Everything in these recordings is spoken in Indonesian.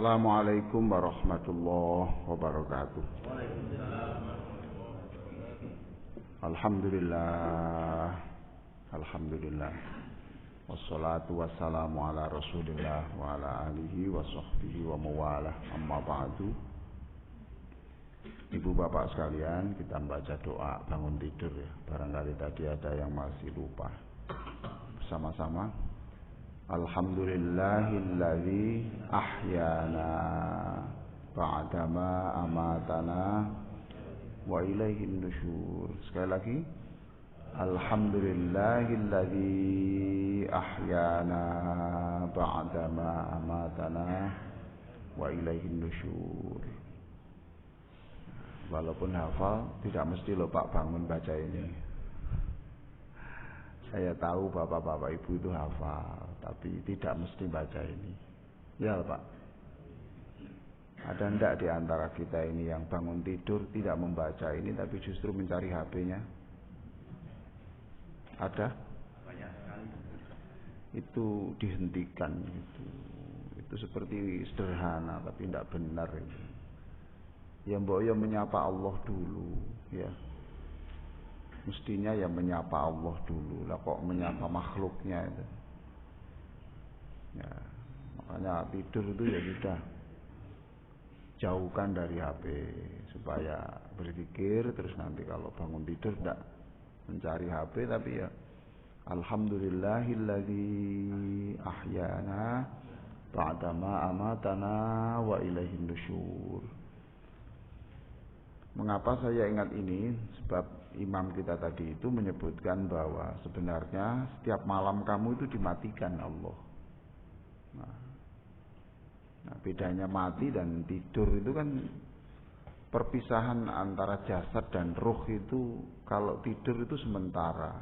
Assalamualaikum warahmatullahi wabarakatuh. Alhamdulillah. Alhamdulillah. Wassalatu wassalamu ala Rasulillah wa ala alihi wa sahbihi wa mawalah. Amma ba'du. Ibu bapak sekalian, kita membaca doa bangun tidur ya. Barangkali tadi ada yang masih lupa. Bersama-sama. Alhamdulillahilladzi ahyana ba'dama amatana wa ilaihin nusyur. Sekali lagi. Alhamdulillahilladzi ahyana ba'dama amatana wa ilaihin nusyur. Walaupun hafal, tidak mesti lho Pak bangun baca ini. Saya tahu bapak-bapak ibu itu hafal, tapi tidak mesti baca ini. Ya Pak. Ada ndak di antara kita ini yang bangun tidur tidak membaca ini, tapi justru mencari HP-nya? Ada? Banyak sekali. Itu dihentikan itu. Itu seperti sederhana, tapi tidak benar itu. Ya mbok ya menyapa Allah dulu, ya. Mestinya ya menyapa Allah dulu lah, kok menyapa makhluknya itu. Ya, makanya tidur itu ya sudah jauhkan dari HP supaya berzikir, terus nanti kalau bangun tidur tidak mencari HP, tapi ya Alhamdulillahilladzi ahyana ba'dama amatana wa ilaihin nusyur. Mengapa saya ingat ini? Sebab imam kita tadi itu menyebutkan bahwa sebenarnya setiap malam kamu itu dimatikan Allah. Nah, bedanya mati dan tidur itu kan perpisahan antara jasad dan ruh itu, kalau tidur itu sementara.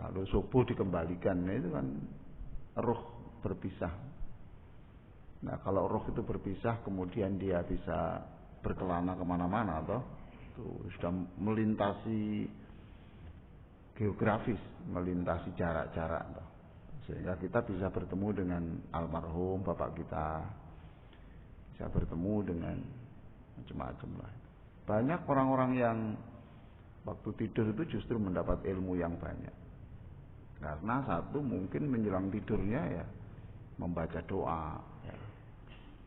Lalu subuh dikembalikan, itu kan ruh berpisah. Nah kalau roh itu berpisah, kemudian dia bisa berkelana kemana-mana, toh itu sudah melintasi geografis, melintasi jarak-jarak, toh. Sehingga kita bisa bertemu dengan almarhum bapak kita, bisa bertemu dengan macam-macam lah. Banyak orang-orang yang waktu tidur itu justru mendapat ilmu yang banyak, karena satu mungkin menjelang tidurnya ya membaca doa, ya.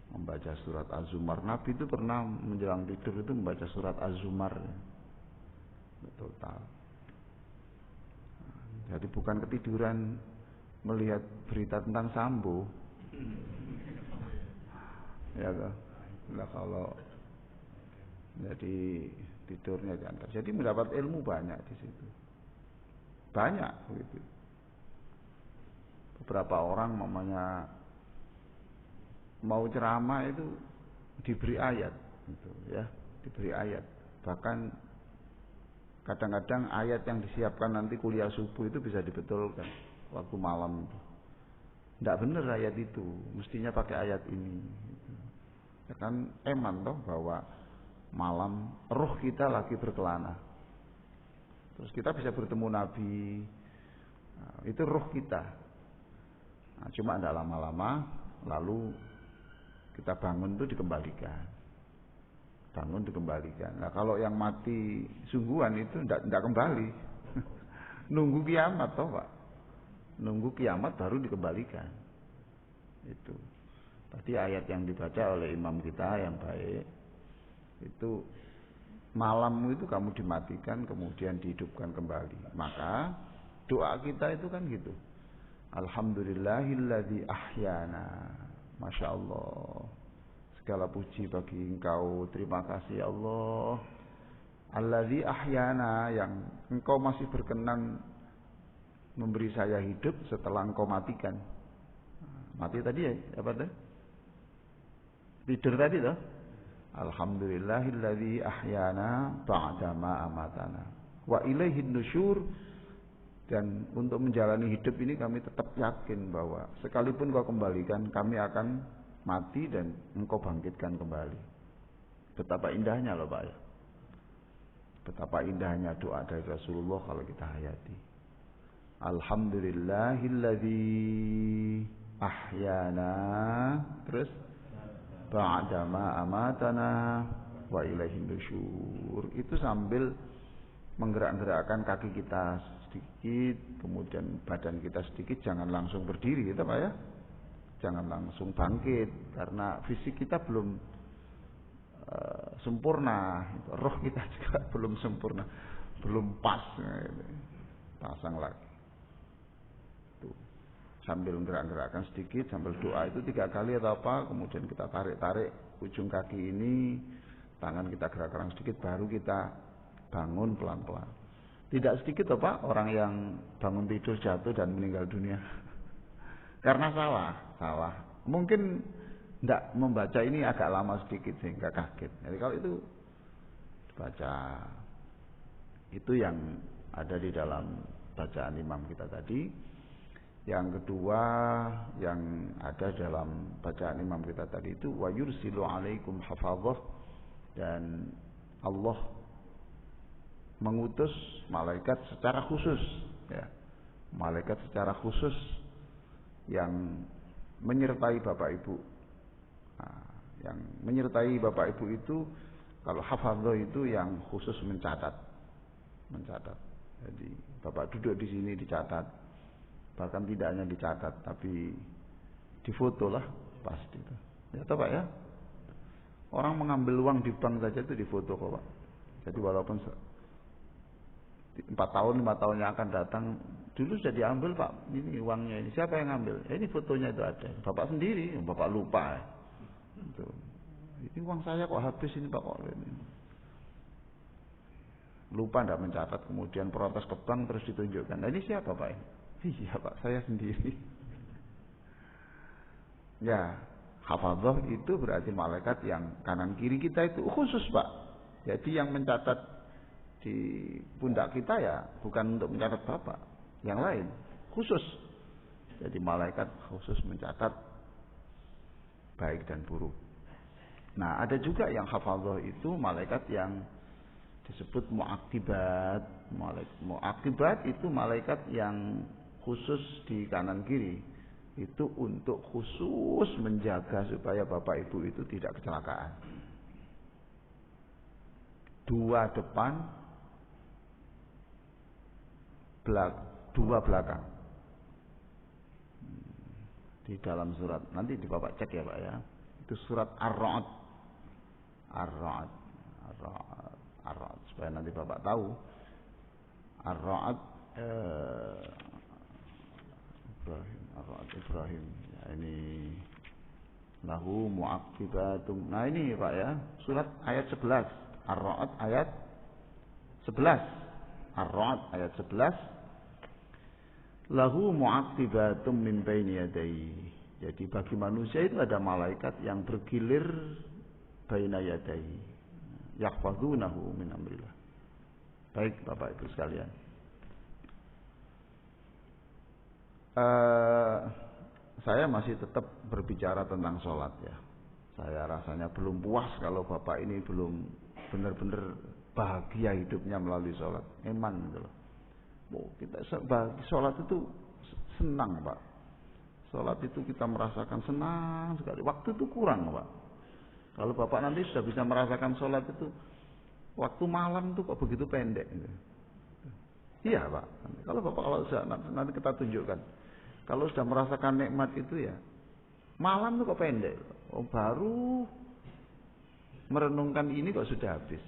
Membaca surat Az-Zumar. Nabi itu pernah menjelang tidur itu membaca surat Az-Zumar, ya. Total. Jadi bukan ketiduran melihat berita tentang Sambo. Ya kan? Nah, kalau jadi tidurnya diantar. Jadi mendapat ilmu banyak di situ. Banyak begitu. Beberapa orang mamanya mau ceramah itu diberi ayat gitu ya, diberi ayat. Bahkan kadang-kadang ayat yang disiapkan nanti kuliah subuh itu bisa dibetulkan waktu malam itu. Tidak benar ayat itu, mestinya pakai ayat ini gitu. Ya kan eman toh bahwa malam ruh kita lagi berkelana. Terus kita bisa bertemu Nabi. Nah, itu ruh kita. Nah, cuma tidak lama-lama lalu kita bangun itu dikembalikan. Bangun dikembalikan. Nah kalau yang mati sungguhan itu tidak kembali. Nunggu kiamat toh Pak. Nunggu kiamat baru dikembalikan. Itu. Tadi ayat yang dibaca oleh imam kita yang baik itu, malammu itu kamu dimatikan kemudian dihidupkan kembali. Maka doa kita itu kan gitu. Alhamdulillahilladzi ahyana. Masya Allah. Segala puji bagi Engkau. Terima kasih ya Allah. Alladzi ahyana, yang Engkau masih berkenan memberi saya hidup setelah Engkau matikan. Mati tadi ya, apa tadi? Tidur tadi toh. Alhamdulillahilladzi ahyana ba'dama amatana wa ilaihin nusyur. Dan untuk menjalani hidup ini kami tetap yakin bahwa sekalipun Kau kembalikan, kami akan mati dan Engkau bangkitkan kembali. Betapa indahnya loh Pak ya. Betapa indahnya doa dari Rasulullah kalau kita hayati. Alhamdulillahilladzi ahyana, terus ba'dama amatana wa ilaihin nusyur. Itu sambil menggerak-gerakkan kaki kita sedikit, kemudian badan kita sedikit, jangan langsung berdiri gitu Pak ya. Jangan langsung bangkit karena fisik kita belum sempurna, roh kita juga belum sempurna, belum pas. Pasang lagi. Tuh. Sambil gerak-gerakkan sedikit, sambil doa itu 3 kali atau apa, kemudian kita tarik-tarik ujung kaki ini, tangan kita gerak-gerak sedikit, baru kita bangun pelan-pelan. Tidak sedikit Pak orang yang bangun tidur jatuh dan meninggal dunia. Karena salah. Mungkin tidak membaca ini agak lama sedikit sehingga kaget. Jadi kalau itu baca, itu yang ada di dalam bacaan imam kita tadi. Yang kedua yang ada dalam bacaan imam kita tadi itu wa yursilu alaikum hafadhah, dan Allah mengutus malaikat secara khusus ya. Malaikat secara khusus yang menyertai Bapak Ibu. Nah, yang menyertai Bapak Ibu itu kalau hafadhah itu yang khusus mencatat. Jadi Bapak duduk di sini dicatat. Bahkan tidak hanya dicatat tapi difoto lah pasti itu. Ya toh Pak ya? Orang mengambil uang di bank saja itu difoto kok Pak. Jadi walaupun 4 tahun 5 tahun yang akan datang, dulu sudah diambil Pak, ini uangnya ini siapa yang ngambil? Ya, ini fotonya itu ada. Bapak sendiri, Bapak lupa. Itu. Ini uang saya kok habis ini Pak kok ini. Lupa tidak mencatat, kemudian protes ke bank terus ditunjukkan. Nah, ini siapa Pak? Iya Pak, saya sendiri. Ya, hafadhah itu berarti malaikat yang kanan kiri kita itu khusus Pak. Jadi yang mencatat di pundak kita ya bukan untuk mencatat Bapak, yang lain khusus. Jadi malaikat khusus mencatat baik dan buruk. Nah, ada juga yang hafadhah itu malaikat yang disebut muaqibat. Muaqibat itu malaikat yang khusus di kanan kiri. Itu untuk khusus menjaga supaya Bapak Ibu itu tidak kecelakaan. 2 depan, 2 belakang. Di dalam surat, nanti di Bapak cek ya Pak ya. Itu surat Ar-Ra'd. Ar-Ra'd supaya nanti Bapak tahu. Ar-Ra'd Ibrahim. Ya, ini lahu mu'aqibatum. Nah ini Pak ya, surat ayat 11. Ar-Ra'd ayat 11. Ar-Ra'd ayat 11. Lahu mu'aqibatum min baini yadayhi. Jadi bagi manusia itu ada malaikat yang bergilir baina yadayhi. Yahfazunahu min amrillah. Baik Bapak Ibu sekalian. Saya masih tetap berbicara tentang sholat ya. Saya rasanya belum puas kalau Bapak ini belum benar-benar bahagia hidupnya melalui sholat. Eman gitu loh. Kita sholat itu senang Pak. Sholat itu kita merasakan senang sekali. Waktu itu kurang Pak. Kalau Bapak nanti sudah bisa merasakan sholat itu, waktu malam itu kok begitu pendek gitu. Iya Pak. Kalau Bapak nanti kita tunjukkan. Kalau sudah merasakan nikmat itu ya, malam itu kok pendek. Oh, baru merenungkan ini kok sudah habis.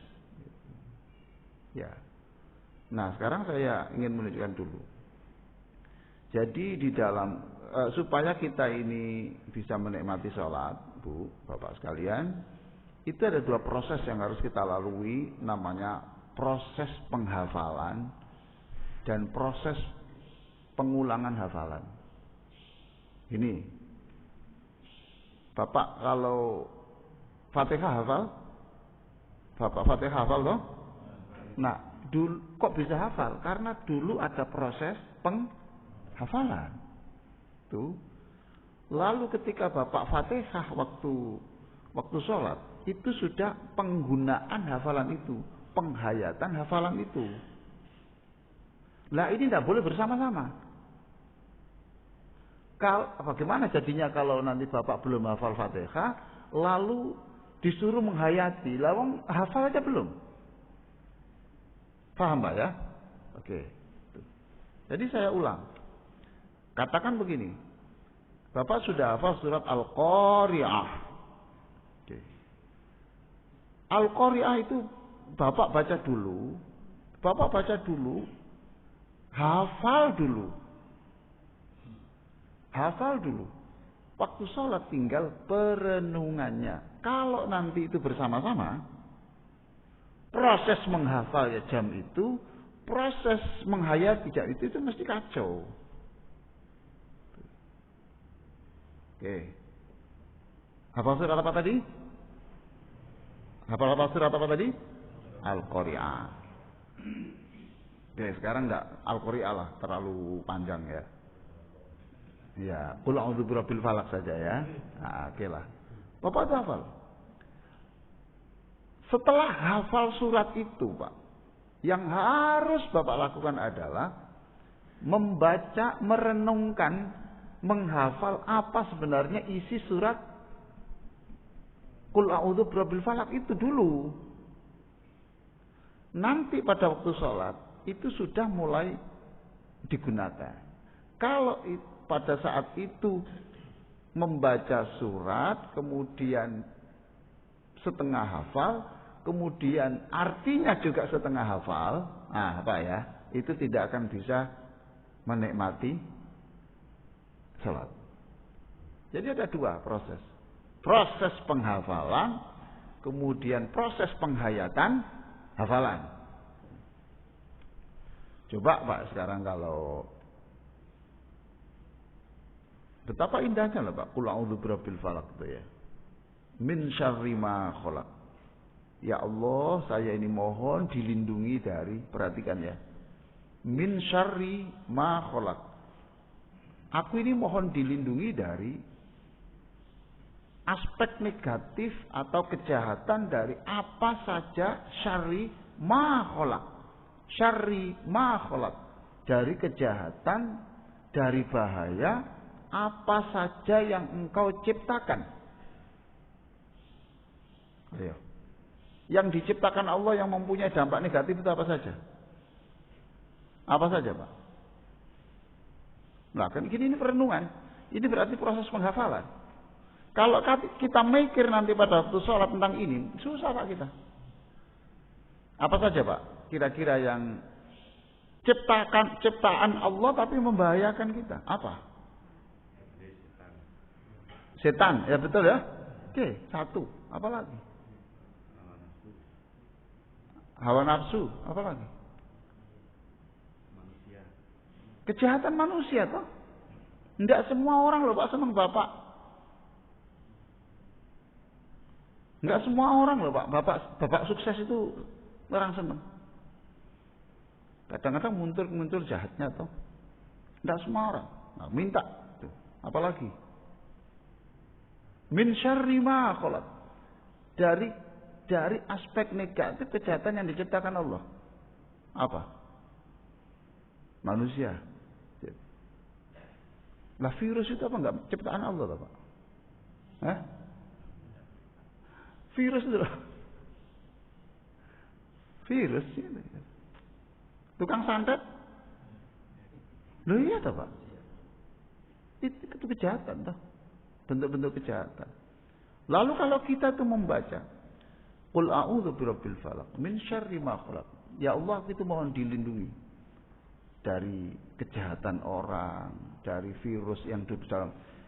Ya. Nah, sekarang saya ingin menunjukkan dulu. Jadi di dalam supaya kita ini bisa menikmati sholat, Bu, Bapak sekalian, itu ada 2 proses yang harus kita lalui, namanya proses penghafalan dan proses pengulangan hafalan. Ini, Bapak kalau Fatihah hafal? Bapak Fatihah hafal toh? Nah, dulu kok bisa hafal? Karena dulu ada proses penghafalan. Tuh. Lalu ketika Bapak Fatihah waktu sholat, itu sudah penggunaan hafalan itu, penghayatan hafalan itu. Lah ini tidak boleh bersama-sama. Bagaimana jadinya kalau nanti Bapak belum hafal Fatihah, lalu disuruh menghayati, lawang hafal aja belum? Paham Pak ya? Oke. Jadi saya ulang. Katakan begini. Bapak sudah hafal surat Al-Qari'ah. Oke. Al-Qari'ah itu Bapak baca dulu. Bapak baca dulu. Hafal dulu. Hafal dulu. Waktu sholat tinggal perenungannya. Kalau nanti itu bersama-sama, proses menghafal ya jam itu, proses menghayati jam itu mesti kacau. Oke. Hafal surat apa tadi? Hafal surat apa tadi? Al-Qari'ah. Oke, sekarang enggak Al-Qari'ah lah, terlalu panjang ya. Ya, qul a'udzu birabbil falaq saja ya. Nah, oke lah. Bapak hafal. Setelah hafal surat itu, Pak, yang harus Bapak lakukan adalah membaca, merenungkan, menghafal apa sebenarnya isi surat qul a'udzu birabbil falaq itu dulu. Nanti pada waktu sholat itu sudah mulai digunakan. Kalau pada saat itu membaca surat, kemudian setengah hafal, kemudian artinya juga setengah hafal, itu tidak akan bisa menikmati sholat. Jadi ada dua proses. Proses penghafalan, kemudian proses penghayatan hafalan. Coba Pak sekarang kalau betapa indahnya lah Pak, qul a'udzu birabbil falaq itu ya. Min syarri ma khalaq. Ya Allah, saya ini mohon dilindungi dari, perhatikan ya. Min syarri ma khalaq. Aku ini mohon dilindungi dari aspek negatif atau kejahatan dari apa saja syarri ma khalaq. Syarri ma khalaq. Dari kejahatan, dari bahaya apa saja yang engkau ciptakan. Ayo. Yang diciptakan Allah yang mempunyai dampak negatif itu apa saja? Apa saja Pak? Nah kan ini perenungan. Ini berarti proses penghafalan. Kalau kita mikir nanti pada waktu sholat tentang ini, susah Pak kita. Apa saja Pak? Kira-kira yang ciptaan Allah tapi membahayakan kita. Apa? Setan, ya betul ya? Oke, satu. Apa lagi? Hawa nafsu. Apa lagi? Manusia. Kejahatan manusia toh? Tidak semua orang loh Pak senang Bapak. Enggak semua orang loh Pak. Bapak sukses itu orang senang. Kadang-kadang muncul jahatnya toh. Tidak semua orang. Nah, minta. Tuh. Apalagi? Min syarri ma khalaq. Dari aspek negatif kejahatan yang diciptakan Allah. Apa? Manusia. Lah virus itu apa enggak ciptaan Allah Pak? Hah? Virus itu loh. Virus itu. Tukang santet. Loh iya toh Pak? Itu kejahatan toh. Bentuk-bentuk kejahatan. Lalu kalau kita itu membaca qul a'udzu birabbil falaq min syarri ma khalaq. Ya Allah, aku itu mohon dilindungi dari kejahatan orang, dari virus yang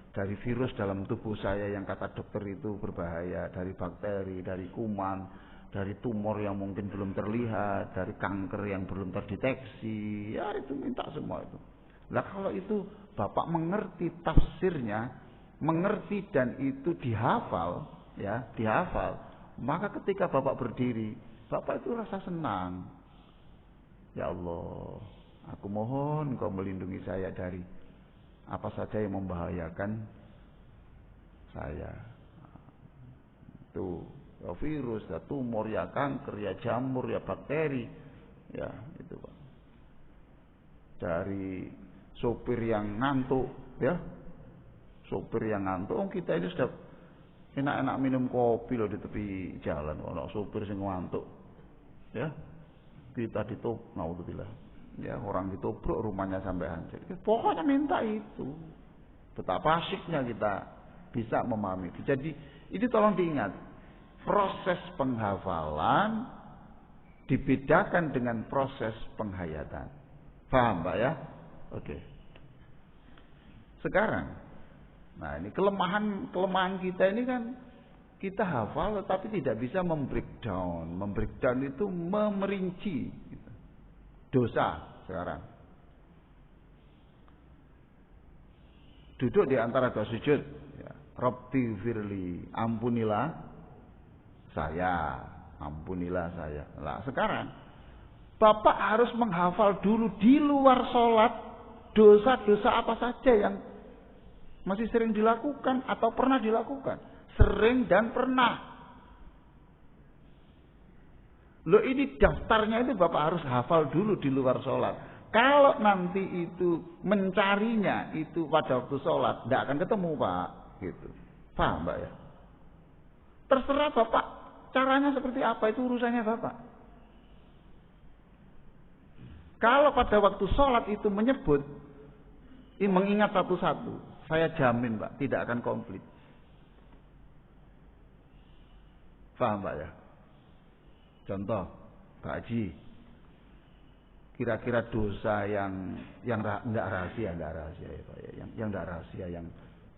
dari virus dalam tubuh saya yang kata dokter itu berbahaya, dari bakteri, dari kuman, dari tumor yang mungkin belum terlihat, dari kanker yang belum terdeteksi. Ya itu minta semua itu. Lah kalau itu Bapak mengerti tafsirnya, mengerti dan itu dihafal, ya, dihafal, maka ketika Bapak berdiri, Bapak itu rasa senang. Ya Allah, aku mohon Engkau melindungi saya dari apa saja yang membahayakan saya. Itu ya virus, ya tumor, ya kanker, ya jamur, ya bakteri, ya itu Pak. Dari sopir yang ngantuk, ya. Sopir yang ngantuk, kita ini sudah enak-enak minum kopi loh di tepi jalan. Kalau sopir sing ngantuk, ya kita naudzubillah. Ya orang ditubruk rumahnya sampai hancur. Pokoknya minta itu. Betapa asyiknya kita bisa memahami itu. Jadi ini tolong diingat, proses penghafalan dibedakan dengan proses penghayatan. Paham Pak ya? Oke. Sekarang, nah ini kelemahan kita ini kan kita hafal tetapi tidak bisa membreakdown. Membreakdown itu memerinci gitu. Dosa sekarang. Duduk di antara dua sujud, ya. Rabbi firli, ampunilah saya, ampunilah saya. Nah sekarang Bapak harus menghafal dulu di luar sholat dosa-dosa apa saja yang masih sering dilakukan atau pernah dilakukan. Sering dan pernah. Loh ini daftarnya itu Bapak harus hafal dulu di luar sholat. Kalau nanti itu mencarinya itu pada waktu sholat, tidak akan ketemu Pak. Gitu. Paham Pak ya? Terserah Bapak, caranya seperti apa itu urusannya Bapak. Kalau pada waktu sholat itu menyebut, mengingat satu-satu, saya jamin Pak, tidak akan komplit. Paham Pak ya? Contoh, Pak Haji, kira-kira dosa yang enggak rahasia ya Pak ya, yang enggak rahasia,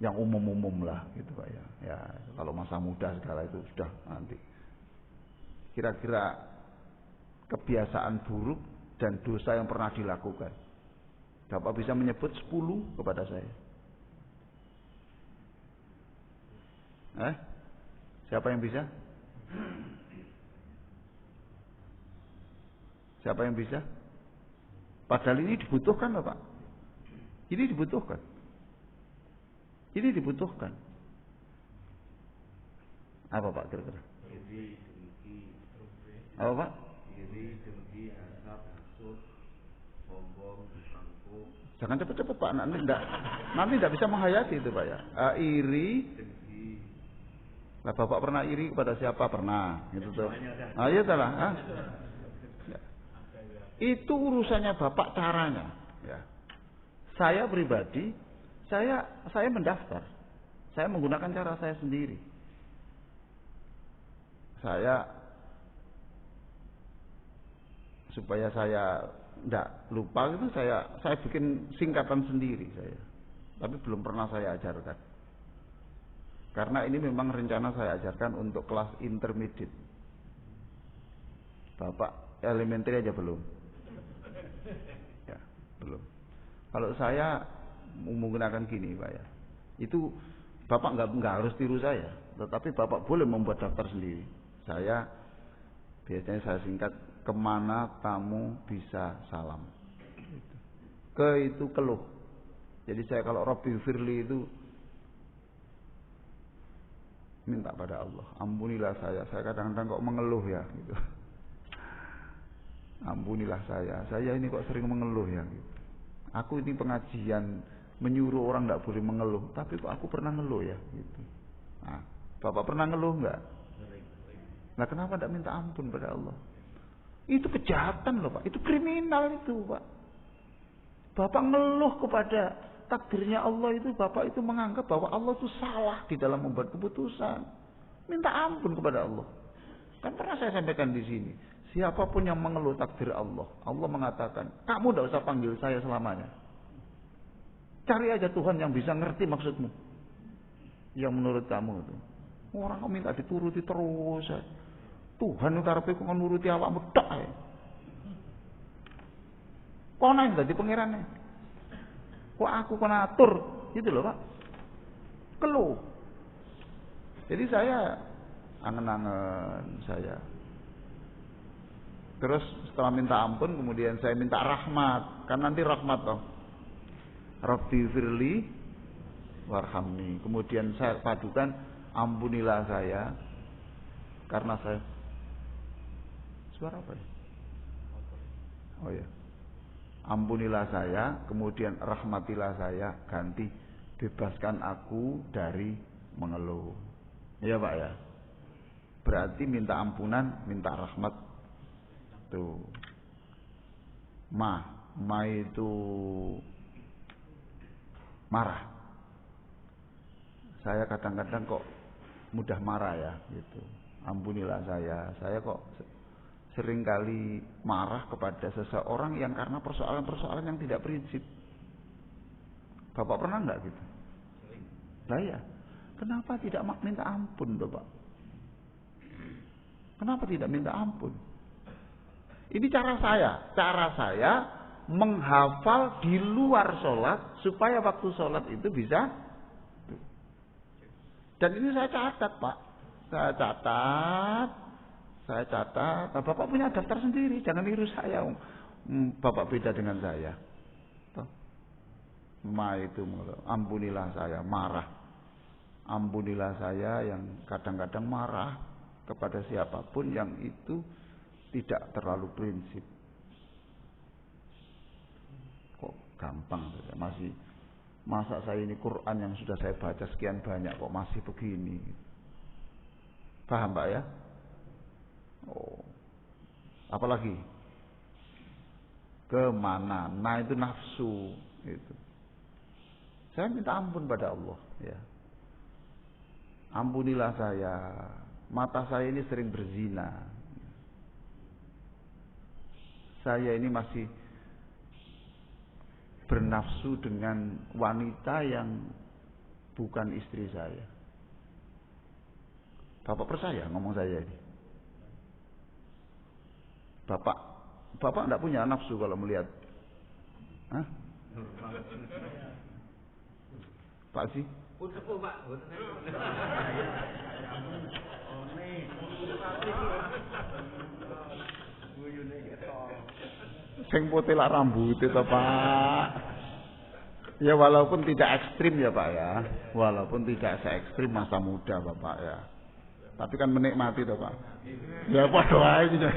yang umum-umum lah gitu Pak ya. Ya, kalau masa muda segala itu sudah nanti. Kira-kira kebiasaan buruk dan dosa yang pernah dilakukan. Bapak bisa menyebut 10 kepada saya. Siapa yang bisa? Siapa yang bisa? Padahal ini dibutuhkan loh Pak. Ini dibutuhkan. Ini dibutuhkan. Apa Pak kira-kira? Apa Pak? Jangan cepet-cepet Pak, nanti tidak bisa menghayati itu Pak ya. Iri. Lah Bapak pernah iri kepada siapa? Pernah, gitu tuh. Iya telah. Itu urusannya Bapak caranya. Ya. Saya pribadi, saya mendaftar. Saya menggunakan cara saya sendiri. Supaya saya tidak lupa itu saya bikin singkatan sendiri saya. Tapi belum pernah saya ajarkan. Karena ini memang rencana saya ajarkan untuk kelas intermediate. Bapak elementary aja belum. Ya, belum. Kalau saya menggunakan gini Pak ya. Itu Bapak nggak harus tiru saya, tetapi Bapak boleh membuat daftar sendiri. Biasanya saya singkat, kemana kamu bisa salam. Itu keluh. Jadi saya kalau Rabbi firli itu minta pada Allah, ampunilah saya. Saya kadang-kadang kok mengeluh ya gitu. Ampunilah saya ini kok sering mengeluh ya gitu. Aku ini pengajian menyuruh orang tidak boleh mengeluh, tapi kok aku pernah ngeluh ya gitu. Nah, Bapak pernah ngeluh enggak? Nah, kenapa tidak minta ampun pada Allah? Itu kejahatan loh Pak, itu kriminal itu Pak. Bapak ngeluh kepada takdirnya Allah itu, Bapak itu menganggap bahwa Allah itu salah di dalam membuat keputusan. Minta ampun kepada Allah. Kan pernah saya sampaikan di sini. Siapapun yang mengeluh takdir Allah, Allah mengatakan, kamu tidak usah panggil saya selamanya. Cari aja Tuhan yang bisa ngerti maksudmu. Yang menurut kamu itu. Orang kok minta dituruti terus. Tuhan itu karepe kok nuruti awakmu tok ae. Kok nang dadi pangerane. Kok aku kok atur, gitu loh Pak. Keluh. Jadi saya angen-angen saya. Terus setelah minta ampun kemudian saya minta rahmat. Kan nanti rahmat toh. Rabbi firli warhamni. Kemudian saya padukan ampunilah saya karena saya. Suara apa ya? Oh ya. Ampunilah saya, kemudian rahmatilah saya, ganti bebaskan aku dari mengeluh. Iya Pak ya. Berarti minta ampunan, minta rahmat. Tuh. Ma itu marah. Saya kadang-kadang kok mudah marah ya gitu. Ampunilah saya kok seringkali marah kepada seseorang yang karena persoalan-persoalan yang tidak prinsip. Bapak pernah enggak gitu? Lah ya. Kenapa tidak minta ampun, Bapak? Kenapa tidak minta ampun? Ini cara saya menghafal di luar sholat supaya waktu sholat itu bisa. Dan ini saya catat Pak, saya catat. Nah, Bapak punya daftar sendiri, jangan niru saya. Bapak beda dengan saya. Ma itu ampunilah saya marah, ampunilah saya yang kadang-kadang marah kepada siapapun yang itu tidak terlalu prinsip. Kok gampang saja, masa saya ini Quran yang sudah saya baca sekian banyak kok masih begini. Paham Pak ya? Oh. Apalagi? Kemana? Nah itu nafsu itu. Saya minta ampun pada Allah ya. Ampunilah saya. Mata saya ini sering berzina. Saya ini masih bernafsu dengan wanita yang bukan istri saya. Bapak percaya ngomong saya ini? Bapak enggak punya nafsu kalau melihat? Hah? Pak sih? Sing putih lah rambut itu Pak. Ya walaupun tidak ekstrim ya Pak ya. Walaupun tidak se-ekstrim masa muda Bapak ya. Tapi kan menikmati toh Pak. Ya padha wae gitu.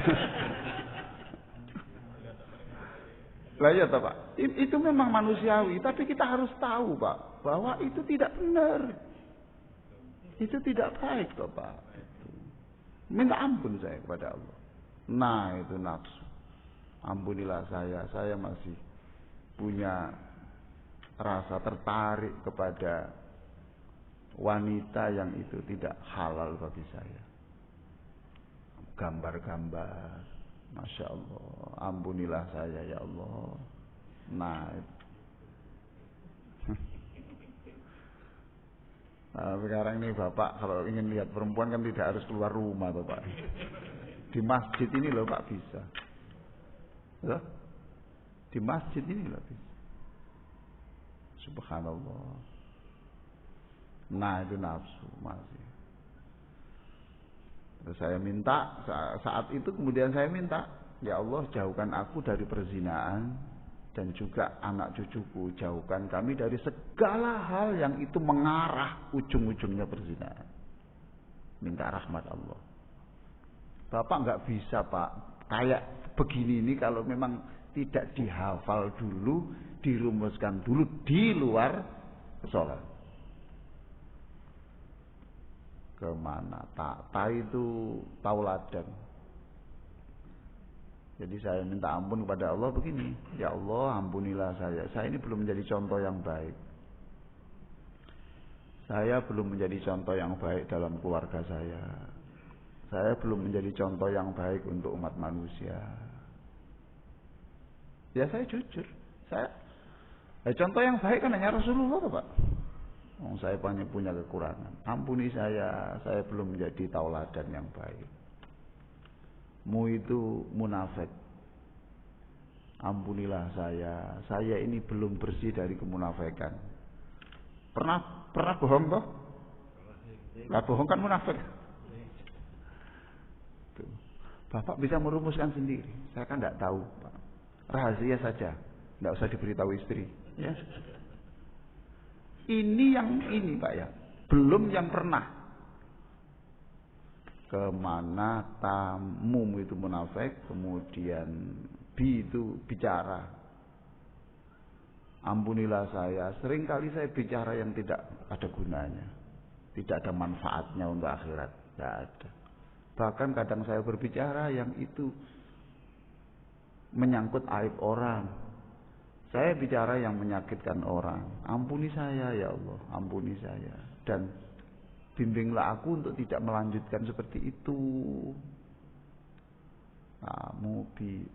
Lah ya toh Pak. Itu memang manusiawi, tapi kita harus tahu Pak bahwa itu tidak benar. Itu tidak baik toh Pak. Minta ampun saya kepada Allah. Nah, itu nafsu. Ampunilah saya masih punya rasa tertarik kepada wanita yang itu tidak halal bagi saya. Gambar-gambar, Masya Allah, ampunilah saya ya Allah. Nah, nah sekarang ini Bapak kalau ingin lihat perempuan kan tidak harus keluar rumah Bapak. Di masjid ini loh Pak bisa. Loh? Di masjid ini loh bisa. Subhanallah. Nah itu nafsu masih. Terus saya minta saat itu kemudian saya minta, ya Allah jauhkan aku dari perzinaan dan juga anak cucuku, jauhkan kami dari segala hal yang itu mengarah ujung-ujungnya perzinaan. Minta rahmat Allah. Bapak nggak bisa Pak kayak begini ini kalau memang tidak dihafal dulu, dirumuskan dulu di luar sholat. Kemana? Tak itu tauladan. Jadi saya minta ampun kepada Allah begini, ya Allah ampunilah saya. Saya ini belum menjadi contoh yang baik. Saya belum menjadi contoh yang baik dalam keluarga saya. Saya belum menjadi contoh yang baik untuk umat manusia. Ya saya jujur. Contoh yang baik kan hanya Rasulullah Pak. Saya banyak punya kekurangan. Ampuni saya belum menjadi tauladan yang baik. Mu itu munafik. Ampunilah saya ini belum bersih dari kemunafikan. Pernah bohong toh? Lah bohong kan munafik. Tuh. Bapak bisa merumuskan sendiri. Saya kan tidak tahu, Pak. Rahasia saja, tidak usah diberitahu istri, ya. Ini Pak ya, belum yang pernah. Kemana tamu itu munafik, kemudian bi itu bicara. Ampunilah saya, seringkali saya bicara yang tidak ada gunanya. Tidak ada manfaatnya untuk akhirat. Tidak ada. Bahkan kadang saya berbicara yang itu menyangkut aib orang. Saya bicara yang menyakitkan orang. Ampuni saya ya Allah, ampuni saya. Dan bimbinglah aku untuk tidak melanjutkan seperti itu.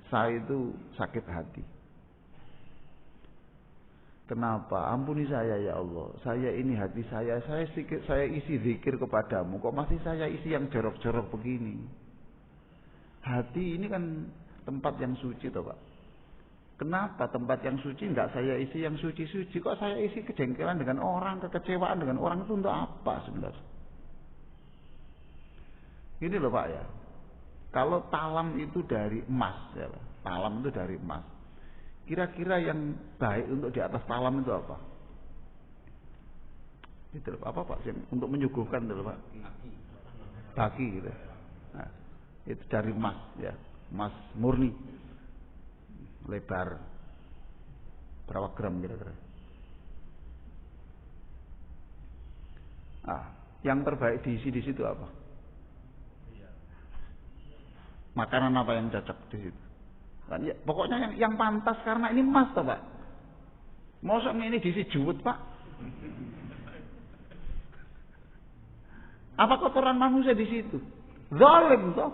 Saya itu sakit hati. Kenapa? Ampuni saya ya Allah. Saya ini hati saya isi zikir kepadamu. Kok masih saya isi yang jorok-jorok begini? Hati ini kan tempat yang suci toh Pak. Kenapa tempat yang suci enggak saya isi yang suci-suci? Kok saya isi kejengkelan dengan orang, kekecewaan dengan orang itu untuk apa sebenarnya? Ini loh Pak ya. Kalau talam itu dari emas ya Pak. Talam itu dari emas. Kira-kira yang baik untuk di atas talam itu apa? Itu apa Pak? Untuk menyuguhkan itu Pak. Baki gitu. Nah, itu dari emas ya, emas murni. Lebar berapa gram kira-kira? Yang terbaik diisi di situ apa? Makanan apa yang cocok di situ? Kan ya, pokoknya yang pantas karena ini emas toh Pak. Mosok ini diisi juwet Pak. Apa kotoran manusia di situ? Zalim toh.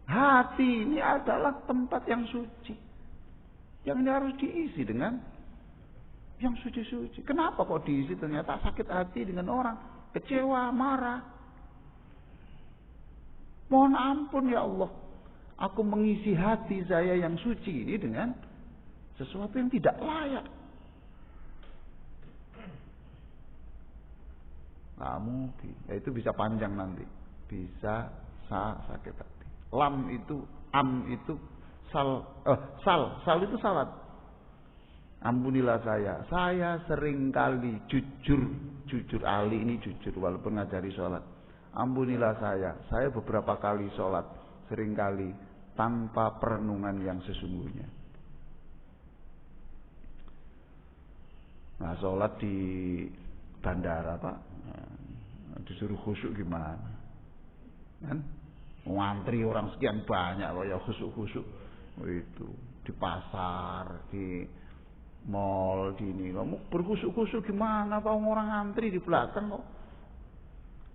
Hati ini adalah tempat yang suci. Yang ini harus diisi dengan yang suci-suci. Kenapa kok diisi ternyata sakit hati dengan orang, kecewa, marah. Mohon ampun ya Allah. Aku mengisi hati saya yang suci ini dengan sesuatu yang tidak layak. Nah, mungkin. Ya, itu bisa panjang nanti. Bisa sakit hati. Lam itu, am itu, sal itu salat. Ampunilah saya. Saya seringkali jujur Ali ini jujur walaupun ngajari sholat. Ampunilah saya. Saya beberapa kali sholat, seringkali tanpa perenungan yang sesungguhnya. Nah, sholat di bandara Pak, disuruh khusyuk gimana? Kan? Ngantri orang sekian banyak kok ya khusyuk-khusyuk. Itu di pasar, di mall, di ini. Kamu berkhusyuk-khusyuk gimana? Pak orang ngantri di belakang kok.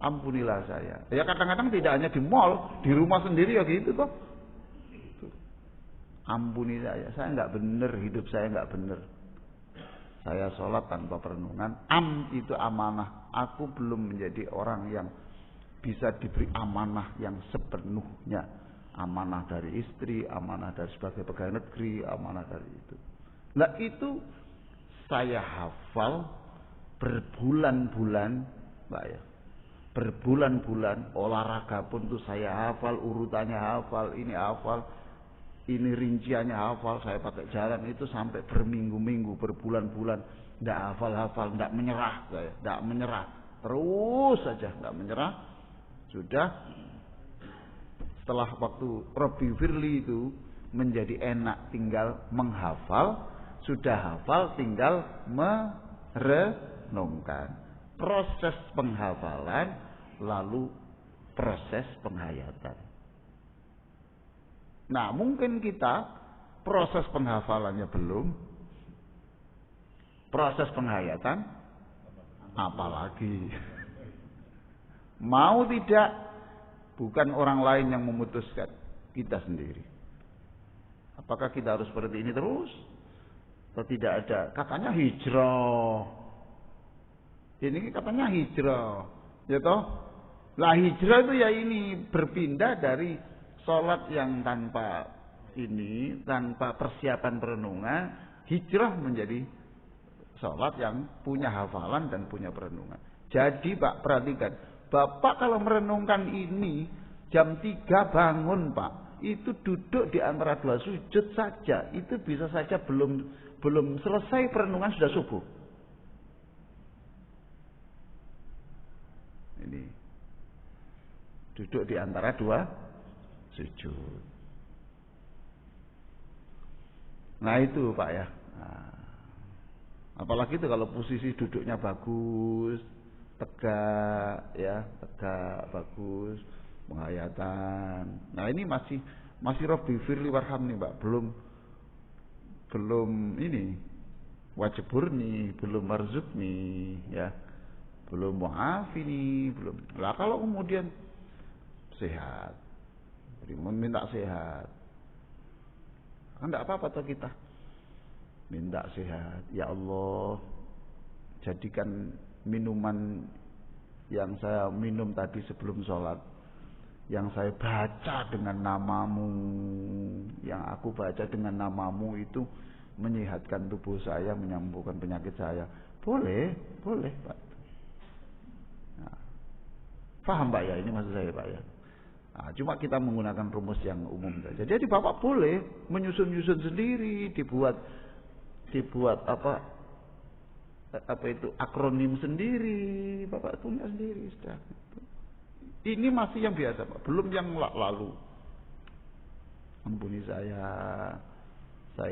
Ampunilah saya. Ya kadang-kadang tidak hanya di mall, di rumah sendiri ya gitu kok. Ampuni saya enggak benar, hidup saya enggak benar. Saya sholat tanpa perenungan. Itu amanah. Aku belum menjadi orang yang bisa diberi amanah yang sepenuhnya. Amanah dari istri, amanah dari sebagai pegawai negeri, amanah dari itu. Nah itu saya hafal berbulan-bulan, Mbak ya. Berbulan-bulan olahraga pun tuh saya hafal, urutannya hafal, ini hafal. Ini rinciannya hafal, saya pakai jalan itu sampai berminggu-minggu, berbulan-bulan, tidak hafal-hafal, tidak menyerah saya, tidak menyerah, terus saja tidak menyerah. Sudah setelah waktu Rabbi Firli itu menjadi enak, tinggal menghafal, sudah hafal, tinggal merenungkan. Proses penghafalan, lalu proses penghayatan. Nah, mungkin kita proses penghafalannya belum, proses penghayatan apalagi. Mau tidak, bukan orang lain yang memutuskan, kita sendiri. Apakah kita harus seperti ini terus? Atau tidak ada? Katanya hijrah. Ini katanya hijrah. Ya toh? Lah hijrah itu ya ini berpindah dari sholat yang tanpa persiapan perenungan, hijrah menjadi sholat yang punya hafalan dan punya perenungan. Jadi Pak, perhatikan, Bapak kalau merenungkan ini jam 3 bangun Pak, itu duduk di antara dua sujud saja, itu bisa saja belum selesai perenungan sudah subuh. Ini duduk di antara dua sujud. Nah itu Pak ya. Nah, Apalagi itu kalau posisi duduknya bagus, tegak ya, tegak bagus, penghayatan. Nah, ini masih Rabbi firli warhamni, Mbak. Belum ini wajburni, belum marzukni ya. Belum muafini, belum. Lah kalau kemudian sehat, minta sehat. Kan enggak apa-apa toh kita. Minta sehat. Ya Allah, jadikan minuman yang saya minum tadi sebelum sholat, yang saya baca dengan namamu, yang aku baca dengan namamu itu menyehatkan tubuh saya, menyembuhkan penyakit saya. Boleh Pak. Nah, paham Pak ya? Ini maksud saya Pak ya. Nah, cuma kita menggunakan rumus yang umum saja. Jadi Bapak boleh menyusun-nyusun sendiri, dibuat apa itu akronim sendiri, Bapak punya sendiri sudah. Ini masih yang biasa Pak, belum yang lalu. Ampuni saya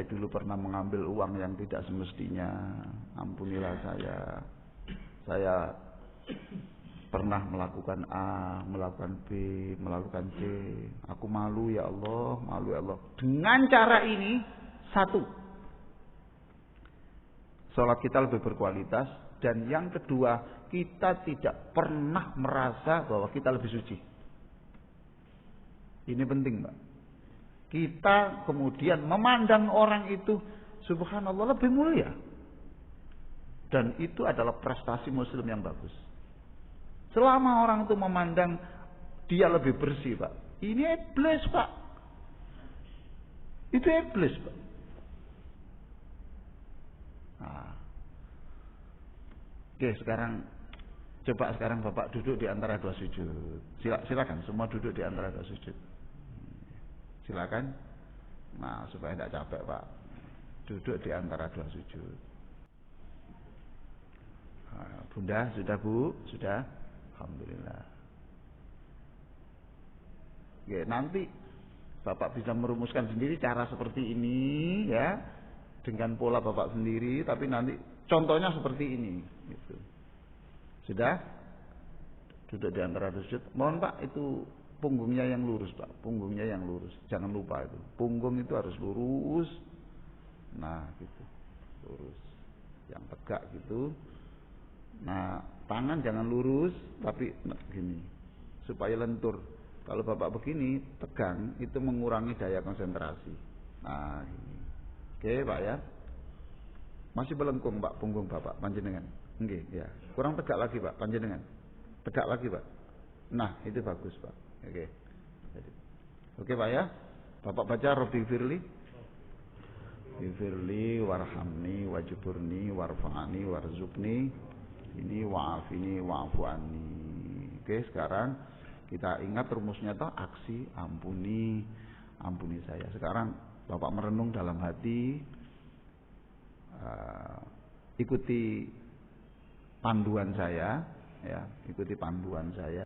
dulu pernah mengambil uang yang tidak semestinya. Ampunilah saya pernah melakukan A, melakukan B, melakukan C. Aku malu ya Allah, malu ya Allah. Dengan cara ini, satu, sholat kita lebih berkualitas, dan yang kedua, kita tidak pernah merasa bahwa kita lebih suci. Ini penting, Mbak. Kita kemudian memandang orang itu, subhanallah, lebih mulia. Dan itu adalah prestasi muslim yang bagus. Selama orang itu memandang dia lebih bersih, Pak. Ini iblis, Pak. Itu iblis, Pak. Nah. Oke, coba sekarang Bapak duduk di antara dua sujud. Silakan semua duduk di antara dua sujud. Silakan. Nah, supaya tidak capek, Pak. Duduk di antara dua sujud. Nah, Bunda, sudah Bu? Sudah? Alhamdulillah. Oke, nanti Bapak bisa merumuskan sendiri cara seperti ini ya. Dengan pola Bapak sendiri, tapi nanti contohnya seperti ini gitu. Sudah? Duduk di antara sujud. Mohon Pak, itu punggungnya yang lurus, Pak. Punggungnya yang lurus. Jangan lupa itu. Punggung itu harus lurus. Nah, gitu. Lurus. Yang tegak gitu. Nah, tangan jangan lurus, tapi gini. Supaya lentur. Kalau Bapak begini, tegang, itu mengurangi daya konsentrasi. Nah, gini. Oke, Pak ya. Masih belengkung, Pak, punggung Bapak, panjenengan. Nggih, ya. Kurang tegak lagi, Pak, panjenengan. Tegak lagi, Pak. Nah, itu bagus, Pak. Oke. Oke, Pak ya. Bapak baca Rabbi firli. Firli warhamni wajburni warfa'ani warzukni ini wa'afini wa'afu'ani. Oke, sekarang kita ingat rumusnya toh, aksi ampuni saya. Sekarang Bapak merenung dalam hati, ikuti panduan saya, ya, ikuti panduan saya.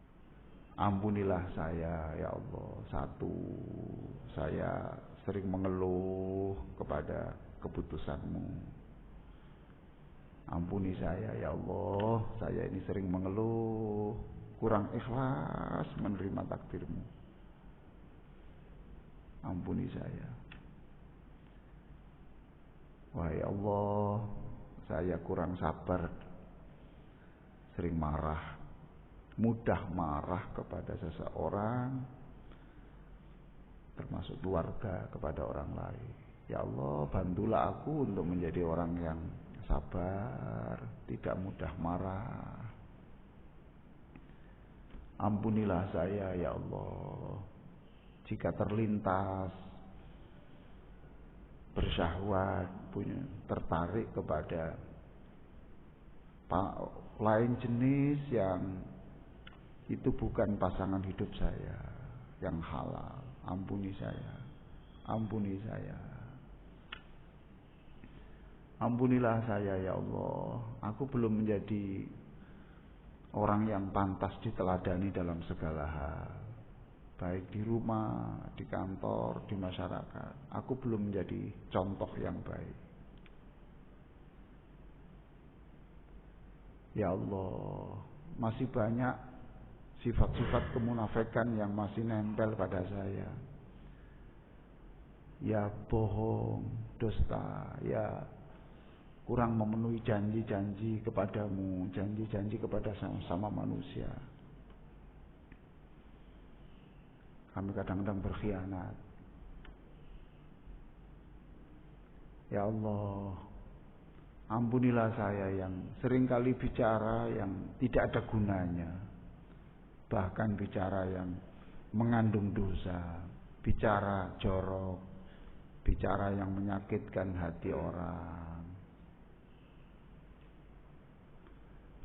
Ampunilah saya, ya Allah. Satu, saya sering mengeluh kepada keputusan-Mu. Ampuni saya, ya Allah. Saya ini sering mengeluh, kurang ikhlas menerima takdir-Mu. Ampuni saya. Wahai Allah, saya kurang sabar, sering marah, mudah marah kepada seseorang, termasuk keluarga, kepada orang lain. Ya Allah, bantulah aku untuk menjadi orang yang sabar, tidak mudah marah. Ampunilah saya, ya Allah, jika terlintas bersyahwat, tertarik kepada lain jenis yang itu bukan pasangan hidup saya, yang halal. Ampuni saya. Ampuni saya. Ampunilah saya, ya Allah. Aku belum menjadi orang yang pantas diteladani dalam segala hal, baik di rumah, di kantor, di masyarakat. Aku belum menjadi contoh yang baik. Ya Allah, masih banyak sifat-sifat kemunafikan yang masih nempel pada saya. Ya bohong, dusta, ya kurang memenuhi janji-janji kepadamu, janji-janji kepada sama manusia. Kami kadang-kadang berkhianat. Ya Allah, ampunilah saya yang seringkali bicara yang tidak ada gunanya. Bahkan bicara yang mengandung dosa, bicara jorok, bicara yang menyakitkan hati orang.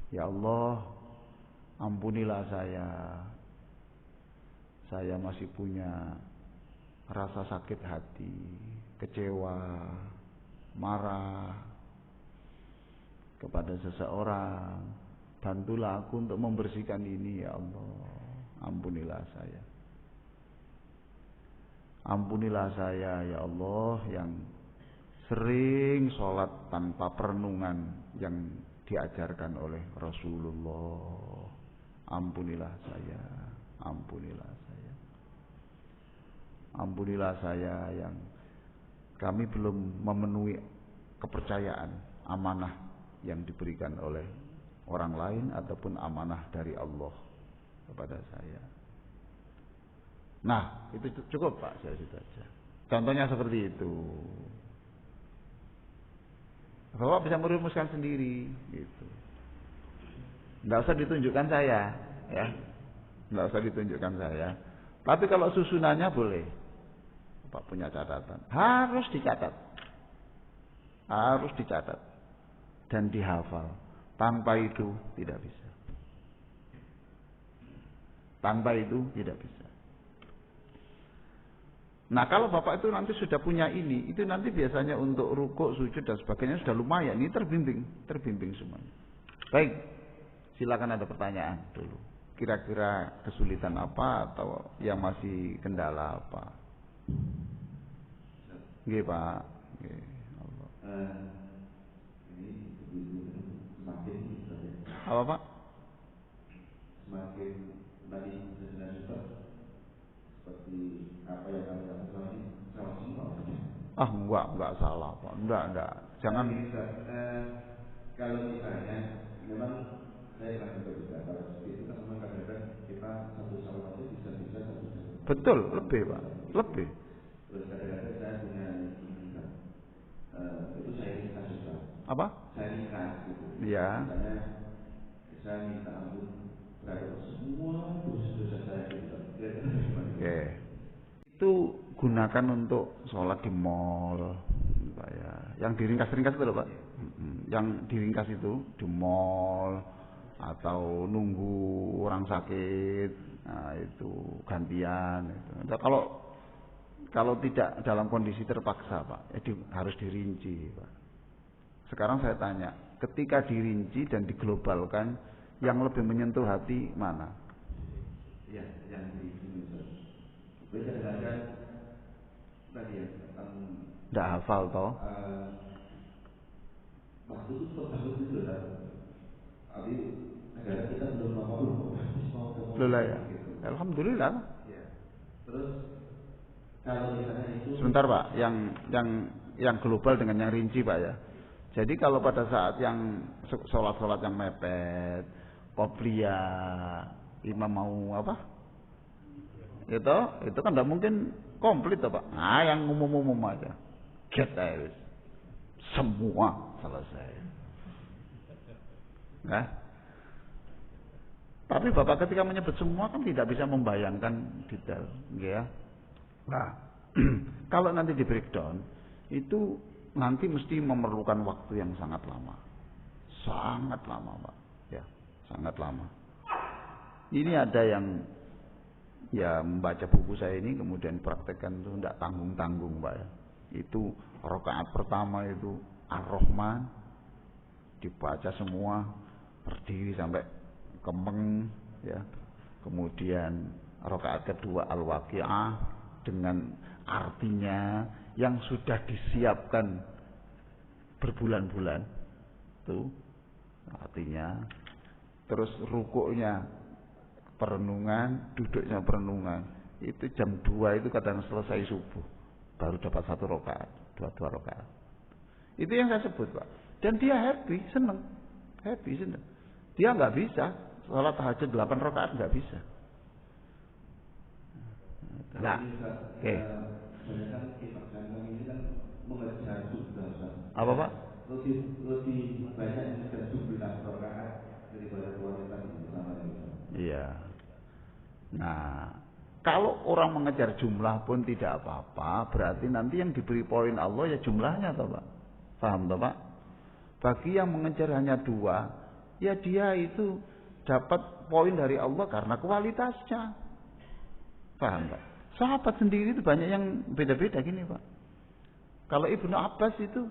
Ya Allah, ampunilah saya. Saya masih punya rasa sakit hati, kecewa, marah kepada seseorang. Bantulah aku untuk membersihkan ini ya Allah. Ampunilah saya. Ampunilah saya ya Allah yang sering sholat tanpa perenungan yang diajarkan oleh Rasulullah. Ampunilah saya. Ampunilah saya. Ampunilah saya yang kami belum memenuhi kepercayaan, amanah yang diberikan oleh orang lain ataupun amanah dari Allah kepada saya. Nah, itu cukup Pak, saya situ aja. Contohnya seperti itu. Bapak bisa merumuskan sendiri, gitu. Nggak usah ditunjukkan saya, ya. Nggak usah ditunjukkan saya. Tapi kalau susunannya boleh. Bapak punya catatan. Harus dicatat. Harus dicatat. Dan dihafal. Tanpa itu tidak bisa. Tanpa itu tidak bisa. Nah kalau Bapak itu nanti sudah punya ini, itu nanti biasanya untuk rukuk, sujud dan sebagainya sudah lumayan. Ini terbimbing semuanya. Baik, silakan ada pertanyaan dulu. Kira-kira kesulitan apa atau yang masih kendala apa? Nggih Pak. Nggih. Allah. Ini semakin Apa Pak? Semakin tadi sudah seperti apa yang kami lakukan ini salah semua. Enggak salah Pak. Enggak. Jangan. Kalau misalnya memang saya akan berbeda. Kalau seperti itu kan memang kadang-kadang kita satu salah aja bisa satu. Betul, lebih Pak. Lebih. Terus kadang-kadang saya punya itu saya ringkas juga. Apa? Saya ringkas gitu. Iya. Misalnya saya minta ampun terhadap semua dosa-dosa saya gitu. Oke. Itu gunakan untuk sholat di mall, Pak ya. Yang diringkas-ringkas itu loh Pak. Yang diringkas itu di mall atau nunggu orang sakit, nah itu gantian. Itu. Nah, kalau tidak dalam kondisi terpaksa Pak, harus dirinci Pak. Sekarang saya tanya, ketika dirinci dan diglobalkan, yang lebih menyentuh hati mana? Ya, yang di Indonesia. Kadang-kadang tadi ya tentang nggak hafal toh? Waktu itu bagus itu kan. Tapi negara kita belum mau Lola ya. Alhamdulillah. Ya. Terus kalau misalnya itu sebentar Pak, yang global dengan yang rinci Pak ya. Jadi kalau pada saat yang sholat yang mepet, qobliyah, imam mau apa? Itu kan tidak mungkin komplit toh Pak. Nah, yang umum-umum aja. Get aja. Semua selesai. Nah. Tapi Bapak ketika menyebut semua kan tidak bisa membayangkan detail, ya. Nah, kalau nanti di breakdown itu nanti mesti memerlukan waktu yang sangat lama. Sangat lama, Pak. Ya, sangat lama. Ini ada yang ya membaca buku saya ini kemudian praktekkan itu tidak tanggung-tanggung, Pak ya. Itu rakaat pertama itu Ar-Rahman dibaca semua, berdiri sampai kemeng ya. Kemudian rakaat kedua Al-Waqiah dengan artinya yang sudah disiapkan berbulan-bulan. Tuh artinya terus rukuknya perenungan, duduknya perenungan. Itu jam 2 itu kadang selesai subuh, baru dapat 1 rakaat, 2 rakaat. Itu yang saya sebut, Pak. Dan dia happy, senang. Dia nggak bisa sholat tahajud 8 rakaat, nggak bisa. Nah, oke. Apa, Pak? Lebih banyak mengejar jumlah rakaat daripada kualitas bersama. Iya. Nah, kalau orang mengejar jumlah pun tidak apa-apa, berarti nanti yang diberi poin Allah ya jumlahnya, toh, Pak. Paham, toh, Pak? Bagi yang mengejar hanya 2, ya dia itu dapat poin dari Allah karena kualitasnya. Paham, Pak? Sahabat sendiri itu banyak yang beda-beda gini, Pak. Kalau Ibnu Abbas itu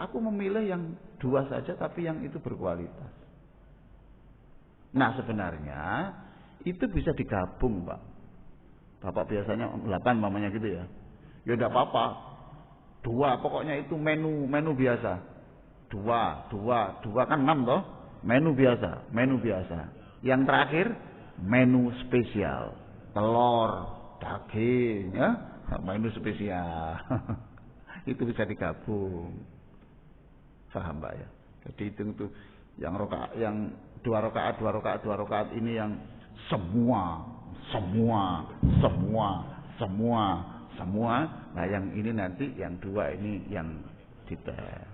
aku memilih yang 2 saja tapi yang itu berkualitas. Nah, sebenarnya itu bisa digabung, Pak. Bapak biasanya 8 mamanya gitu ya. Ya enggak apa-apa. 2 pokoknya itu menu biasa. 2 kan 6 toh? Menu biasa. Yang terakhir menu spesial. Telur, daging, ya. Menu spesial. Itu bisa digabung. Paham, Pak ya? Jadi itu yang 2 rakaat ini yang semua. Nah, yang ini nanti yang 2 ini yang detail.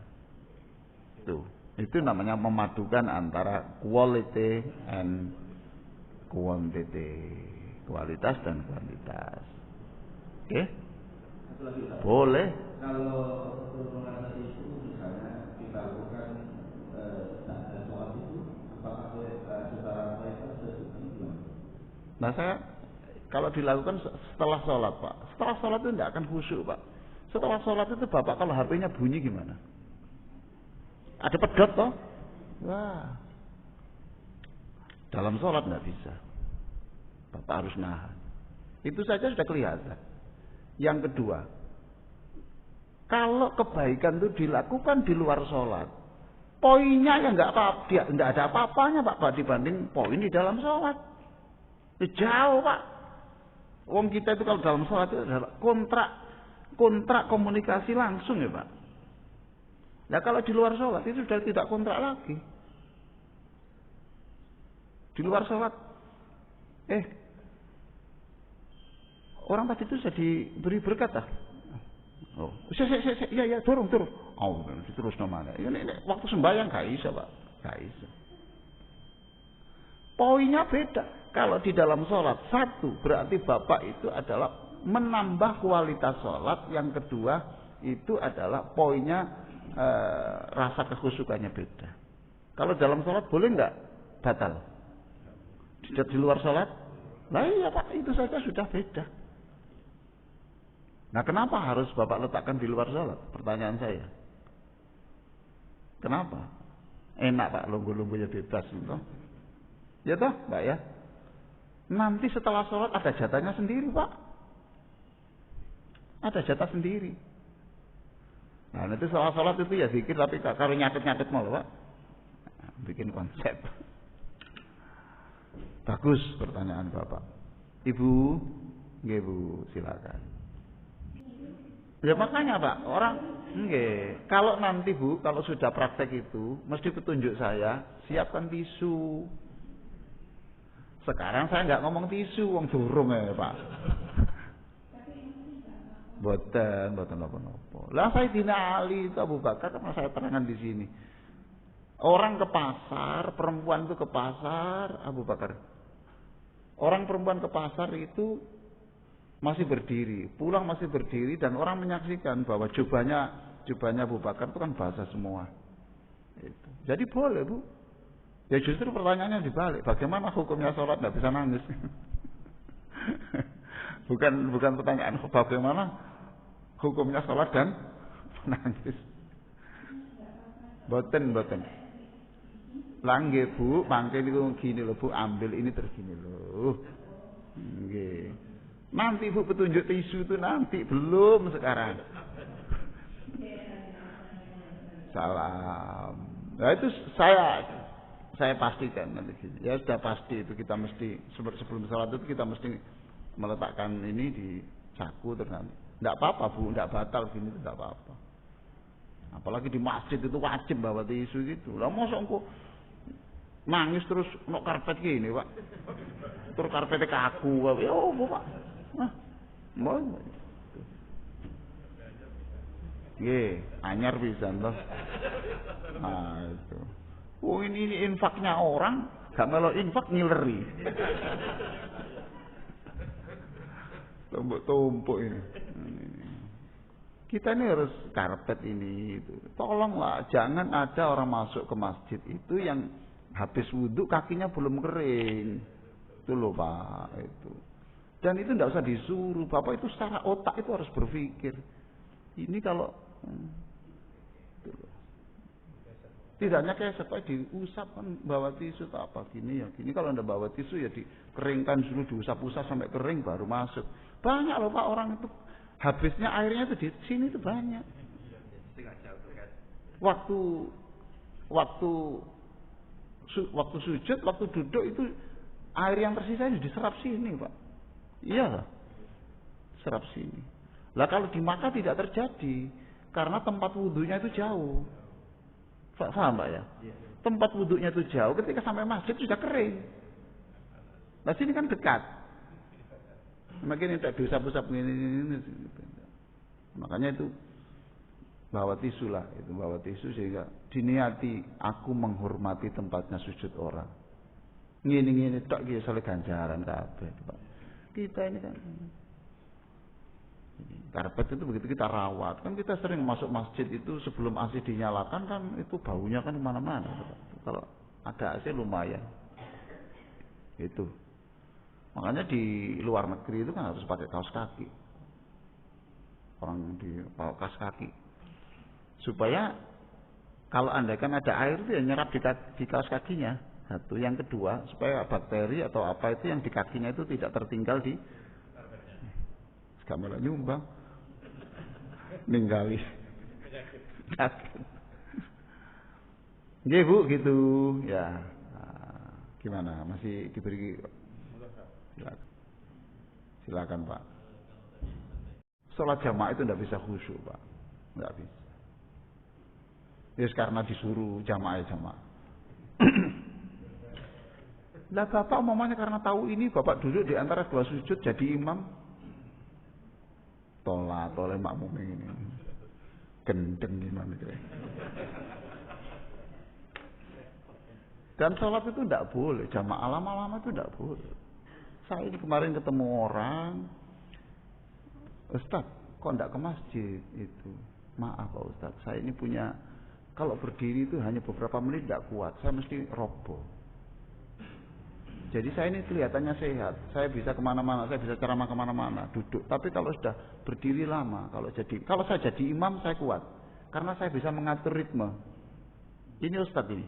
Itu namanya memadukan antara quality and quantity. Kualitas dan kuantitas. Oke? Boleh. Kalau permohonan itu misalnya kita lakukan sholat itu, apakah secara kualitas sesuai? Nah, saya kalau dilakukan setelah sholat, Pak. Setelah sholat itu tidak akan khusyuk, Pak. Setelah sholat itu Bapak kalau HP-nya bunyi gimana? Ada pedot toh? Wah. Dalam sholat nggak bisa. Bapak harus nahan. Itu saja sudah kelihatan. Yang kedua, kalau kebaikan itu dilakukan di luar sholat, poinnya ya nggak ada apa-apanya, Pak, dibanding poin di dalam sholat. Jauh, Pak. Wong kita itu kalau dalam sholat itu adalah kontrak komunikasi langsung ya, Pak. Nah, kalau di luar sholat itu sudah tidak kontrak lagi. Di luar sholat, orang tadi itu sudah diberi berkat dah. Oh, ya, turun. Oh, terus namanya. Ini waktu sembahyang gak bisa, Pak. Gak bisa. Poinnya beda. Kalau di dalam sholat, 1 berarti Bapak itu adalah menambah kualitas sholat. Yang kedua itu adalah poinnya rasa kekhusyukannya beda. Kalau dalam sholat boleh nggak batal? Di luar sholat? Nah iya, Pak, itu saja sudah beda. Nah, kenapa harus Bapak letakkan di luar sholat? Pertanyaan saya. Kenapa? Enak, Pak, lunggu-lunggunya bebas gitu. Ya toh, Mbak ya? Nanti setelah sholat ada jatahnya sendiri, Pak. Ada jatah sendiri. Nah, nanti setelah sholat itu ya zikir, tapi kalau nyatet mau, Pak. Bikin konsep. Bagus pertanyaan Bapak. Ibu, nggih Bu, silakan. Ya makanya, Pak, orang nggih, kalau nanti Bu, kalau sudah praktek itu, mesti petunjuk saya, siapkan tisu. Sekarang saya nggak ngomong tisu, wong durung ya, Pak. Boten apa-apa. Lah Sayyidina Ali itu Abu Bakar kan saya terangkan di sini. Orang ke pasar, perempuan itu ke pasar, Abu Bakar. Orang perempuan ke pasar itu masih berdiri, pulang masih berdiri, dan orang menyaksikan bahwa jubahnya Abu Bakar itu kan basah semua. Itu. Jadi boleh, Bu. Ya justru pertanyaannya dibalik, bagaimana hukumnya sholat tidak bisa nangis? Bukan pertanyaan bagaimana hukumnya sholat dan nangis. Boten. Langge Bu, mangke niku gini loh Bu, ambil ini terus gini loh. Nggih. Nanti Bu petunjuk tisu itu nanti, belum sekarang. Salam. Nah itu saya pastikan nanti. Ya sudah pasti itu kita mesti sebelum salat itu kita mesti meletakkan ini di saku terus nanti. Enggak apa-apa Bu, enggak batal gini itu enggak apa-apa. Apalagi di masjid itu wajib bawa tisu gitu. Lah mosok engko nangis terus nok karpet gini, Pak. Terus karpetnya kaku, ya apa, Pak? Nah, mau. Nggih, anyar pisan toh. Nah, itu. Oh ini infaknya orang, gak melok infak ngileri. Tumpuk-tumpuk ini. Kita ini harus karpet ini itu. Tolonglah jangan ada orang masuk ke masjid itu yang habis wudhu kakinya belum kering. Itu loh Pak itu. Dan itu tidak usah disuruh. Bapak itu secara otak itu harus berpikir. Ini kalau itu loh. Tidak hanya keset Pak diusap kan bawa tisu atau apa gini ya. Gini kalau Anda bawa tisu ya dikeringkan dulu diusap-usap sampai kering baru masuk. Banyak loh Pak orang itu habisnya airnya itu di sini itu banyak. Waktu sujud, waktu duduk itu air yang tersisa itu diserap sini, Pak. Iya lah. Serap sini. Lah kalau di Makkah tidak terjadi karena tempat wudhunya itu jauh. Paham Pak ya? Tempat wudhunya itu jauh, ketika sampai masjid sudah kering. Nah sini kan dekat. Makin tidak diusap-usap ini. Makanya itu bawa tisu lah, itu bawa tisu sehingga diniati aku menghormati tempatnya sujud orang. Ngene tok iki soleh ganjaran kabeh, Pak. Kita ini kan karpet itu begitu kita rawat, kan kita sering masuk masjid itu sebelum AC dinyalakan kan itu baunya kan kemana-mana. Kalau ada AC lumayan. Itu. Makanya di luar negeri itu kan harus pakai kaos kaki. Orang di kaos kaki. Supaya kalau andaikan ada air itu ya nyerap di kaos kakinya. Satu. Yang kedua, supaya bakteri atau apa itu yang di kakinya itu tidak tertinggal di malah nyumbang. Ninggali. Nggih Bu gitu. Ya. Nah, gimana? Masih diberi silakan Pak. Sholat jamaah itu tidak bisa khusyuk Pak, tidak bisa. Yes, karena disuruh jamaah. Lah Bapak umpamanya karena tahu ini Bapak duduk di antara dua sujud jadi imam, tolak makmum ini, gendeng gimana gitu. Dan sholat itu tidak boleh, jamaah lama-lama itu tidak boleh. Saya ini kemarin ketemu orang, Ustaz, kok tidak ke masjid itu? Maaf Pak Ustaz, saya ini punya, kalau berdiri itu hanya beberapa menit tidak kuat, saya mesti roboh. Jadi saya ini kelihatannya sehat, saya bisa kemana-mana, saya bisa ceramah kemana-mana, duduk. Tapi kalau sudah berdiri lama, kalau saya jadi imam saya kuat, karena saya bisa mengatur ritme. Ini Ustaz ini,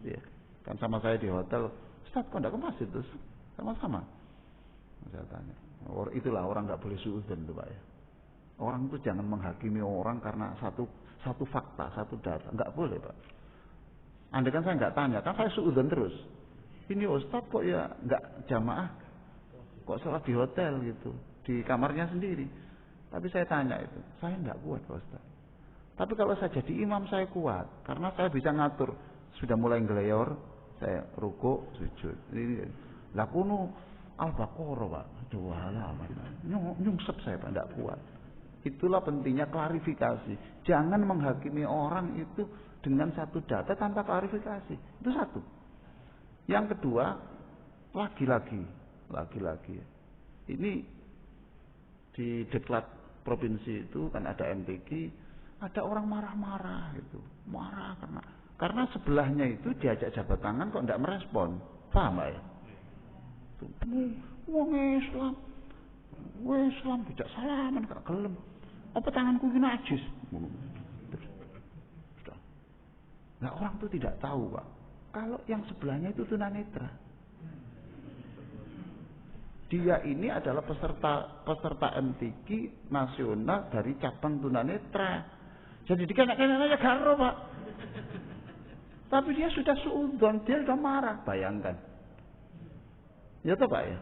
ya. Kan sama saya di hotel, Ustaz kok tidak ke masjid terus? Sama-sama. Saya tanya, itulah orang nggak boleh suudzon itu Pak ya. Orang itu jangan menghakimi orang karena satu fakta, satu data, nggak boleh Pak. Andai kan saya nggak tanya, kan saya suudzon terus. Ini Ustaz kok ya nggak jamaah, kok sholat di hotel gitu, di kamarnya sendiri. Tapi saya tanya itu, saya nggak kuat Pak Ustaz. Tapi kalau saya jadi imam saya kuat, karena saya bisa ngatur. Sudah mulai ngeleyor, saya rukuk, sujud. Ini lakunu Al-Baqarah Pak, 2 halaman. Nyungsep saya Pak, tidak kuat. Itulah pentingnya klarifikasi. Jangan menghakimi orang itu dengan satu data tanpa klarifikasi. Itu satu. Yang kedua, lagi-lagi. Ini di Deklat provinsi itu kan ada MTQ, ada orang marah-marah itu. Marah karena sebelahnya itu diajak jabat tangan kok tidak merespon. Paham Pak ya? Wong Islam tidak salaman gak gelem. Apa tanganku ini najis? Nah orang itu tidak tahu Pak. Kalau yang sebelahnya itu tunanetra. Dia ini adalah peserta MTQ nasional dari cabang tunanetra. Jadi dikenak-kenak aja garo Pak. Tapi dia sudah suudzon, dia sudah marah, bayangkan. Ya toh Pak ya.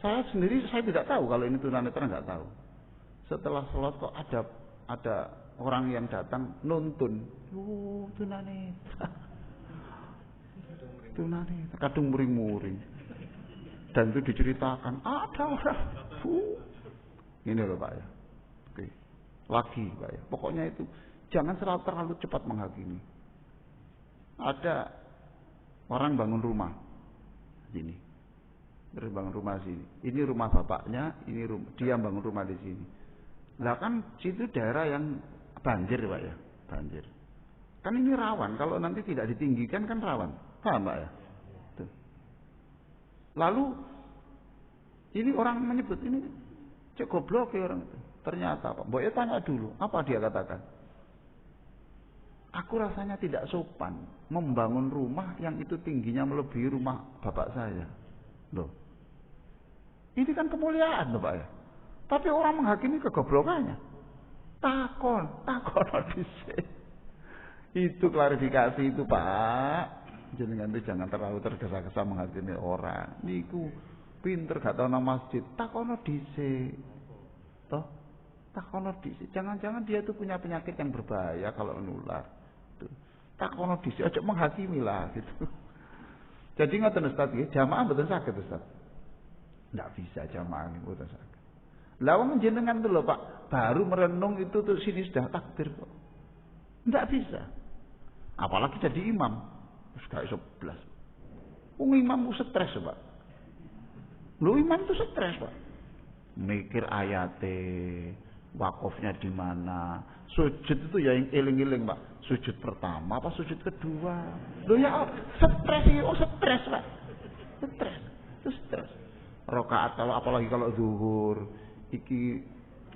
Saya sendiri saya tidak tahu kalau ini tunanetra, nggak tahu. Setelah sholat kok ada orang yang datang nuntun. Tunanetra. Tunanetra, kadung muring-muring. Dan itu diceritakan ada orang. Ini loh Pak ya. Oke. Lagi Pak ya. Pokoknya itu jangan terlalu cepat menghakimi. Ada orang bangun rumah sini. Terus bangun rumah sini. Ini rumah bapaknya, dia bangun rumah di sini. Lah kan situ daerah yang banjir Pak ya, banjir. Kan ini rawan, kalau nanti tidak ditinggikan kan rawan. Paham Pak ya? Tuh. Lalu ini orang menyebut ini cek goblok ya orang itu. Ternyata Pak, Boy tanya dulu, apa dia katakan? Aku rasanya tidak sopan membangun rumah yang itu tingginya melebihi rumah bapak saya. Loh. Ini kan kemuliaan loh Pak ya. Tapi orang menghakimi kegoblokannya. Takon dhisik. Itu klarifikasi itu Pak. Jenengan itu jangan terlalu tergesa-gesa menghakimi orang. Niku pinter gak tahu nama masjid. Takono dhisik. Toh? Takono dhisik. Jangan-jangan dia itu punya penyakit yang berbahaya kalau menular. Takono dhisik, aja menghakimi lah gitu. Jadi ngoten Ustaz nggih, jamaah mboten saged Ustaz. Ndak bisa jamaah niku mboten saged. Lah wong jenengan itu lho Pak, baru merenung itu tuh sini sudah takbir kok. Ndak bisa. Apalagi jadi imam. Wis gak iso blas. Wong imam ku stres Pak. Lho imam itu stres Pak. Mikir ayate, wakofnya di mana. Sujud itu ya yang eling-eling Pak. Sujud pertama apa sujud kedua? Loh ya stres ya, stres Pak. Stres. Rakaat apalagi kalau zuhur, iki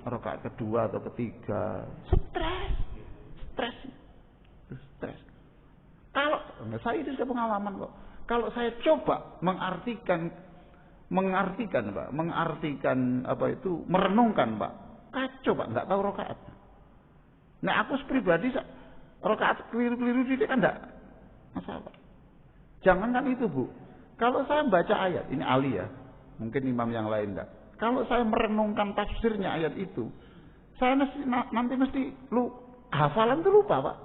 rakaat kedua atau ketiga, stres. Kalau saya itu sudah pengalaman kok. Kalau saya coba mengartikan Pak, apa itu, merenungkan Pak, kacau Pak, nggak tahu rakaat. Nah aku pribadi rakaat keliru-keliru itu kan enggak masalah. Jangankan itu Bu. Kalau saya baca ayat, ini Ali ya, mungkin imam yang lain enggak. Kalau saya merenungkan tafsirnya ayat itu, saya nanti mesti hafalan tuh lupa Pak.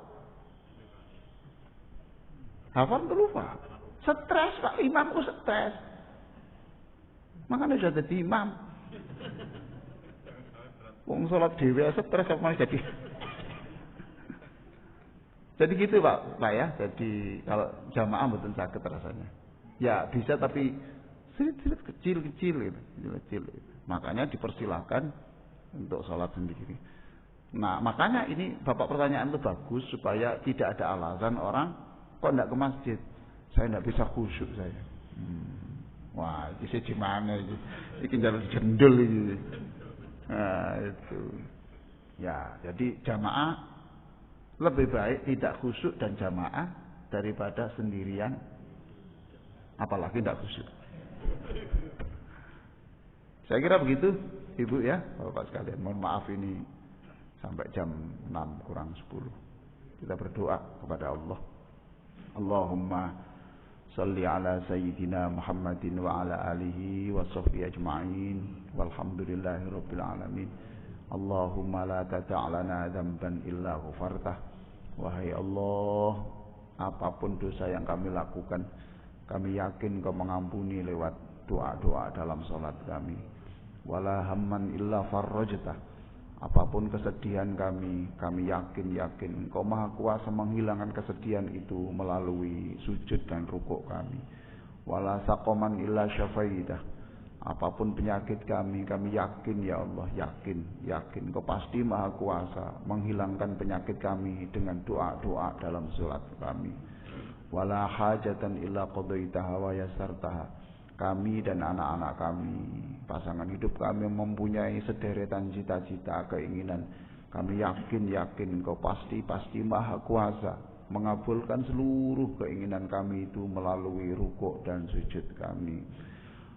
Hafalan tuh lupa. Stres Pak, imamku stres. Makanya sudah jadi imam. Wong sholat dhewe stres apa jadi. Jadi gitu Pak ya. Jadi kalau jamaah mboten saged rasanya. Ya bisa tapi sedikit kecil gitu. Makanya dipersilahkan untuk sholat sendiri. Nah makanya ini Bapak pertanyaan itu bagus supaya tidak ada alasan orang kok enggak ke masjid. Saya enggak bisa khusyuk saya. Wah, ini gimana ini? Ini jalur jendul ini. Nah, itu. Ya, jadi jamaah lebih baik tidak khusyuk dan jamaah daripada sendirian apalagi tidak khusyuk. Saya kira begitu Ibu ya, Bapak sekalian. Mohon maaf ini sampai jam 6 kurang 10. Kita berdoa kepada Allah. Allahumma salli ala sayyidina Muhammadin wa ala alihi wa sahbihi ajma'in walhamdulillahi rabbil alamin. Allahumma la tata'lana dzamban illa ghafartah. Wahai Allah, apapun dosa yang kami lakukan, kami yakin Kau mengampuni lewat doa-doa dalam salat kami. Wala hamman illa farrajtah. Apapun kesedihan kami yakin Engkau Maha Kuasa menghilangkan kesedihan itu melalui sujud dan rukuk kami. Wala saqaman illa syafaidah. Apapun penyakit kami yakin ya Allah, yakin Kau pasti Maha Kuasa menghilangkan penyakit kami dengan doa-doa dalam salat kami. Wala hajatan illa qadaitaha wa yassartaha. Kami dan anak-anak kami, pasangan hidup kami mempunyai sederetan cita-cita, keinginan. Kami yakin Kau pasti Maha Kuasa mengabulkan seluruh keinginan kami itu melalui rukuk dan sujud kami.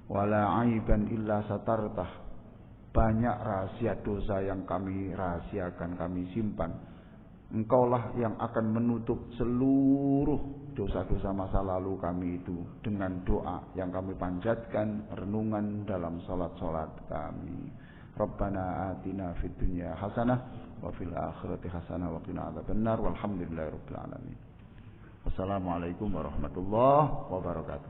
Wala aiban illa satartah. Banyak rahasia dosa yang kami rahasiakan, kami simpan. Engkaulah yang akan menutup seluruh dosa-dosa masa lalu kami itu dengan doa yang kami panjatkan, renungan dalam salat-salat kami. Rabbana atina fid dunya hasanah wa fil akhirati hasanah wa qina adzabannar walhamdulillahirabbil alamin. Wassalamualaikum warahmatullahi wabarakatuh.